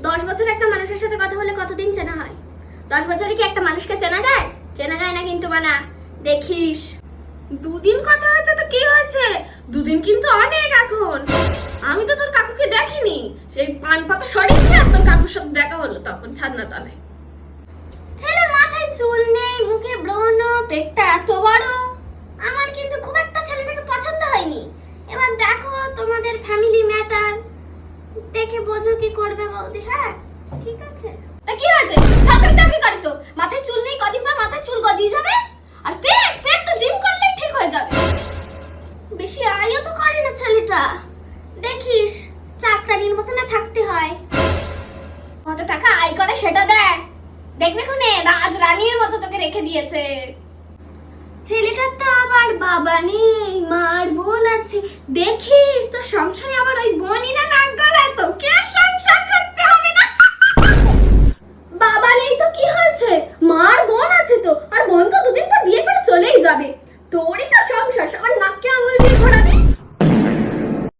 10 বছর একটা মানুষের সাথে কথা বলে কতদিন চেনা হয়? 10 বছরে কি একটা মানুষকে চেনা যায়? চেনা যায় না কিন্তু মানা। দেখিস। দুদিন কথা হয়েছে তো কি হয়েছে? দুদিন কিন্তু অনেক এখন। আমি তো তোর কাকুকে দেখিনি, সেই পান পাতা সরিয়েছে আর তোর কাকুর সাথে দেখা হলো তখন ছাদনা তলায়। ছেলের মাথায় চুল নেই, মুখে ব্রণ, পেটটা এত বড়। আমার কিন্তু খুব একটা ছেলেটাকে পছন্দ হয়নি। এবার দেখো তোমাদের ফ্যামিলি ম্যাটার, দেখে বোঝো কি করবে বৌদি। হ্যাঁ ঠিক আছে। তা কি হয়েছে? সরকারি চাকরি করি তো, মাথায় চুল নেই, কদিন পর মাথায় চুল গজিয়ে যাবে। আর পেট পেট তো জিম করলে ঠিক হয়ে যাবে। বেশি আয়ও তো করে না ছেলেটা, দেখিস চাকরানির মতো না থাকতে হয়। কত টাকা আয় করে সেটা দেখ। দেখবে খুনে রাজরানীর মতো তোকে রেখে দিয়েছে। ছেলেটার তো আবার বাবা নেই, মার বোন আছে। দেখিস তো সংসারে আবার ওই বোনই না নাক গলায়, তো কে সংসার করতে হবে না। বাবা নেই তো কি হয়েছে, মার বোন আছে তো, আর বোন তো দুদিন পর বিয়ে করে চলেই যাবে। তোরই তো সংসার, সবার নাকে আঙুল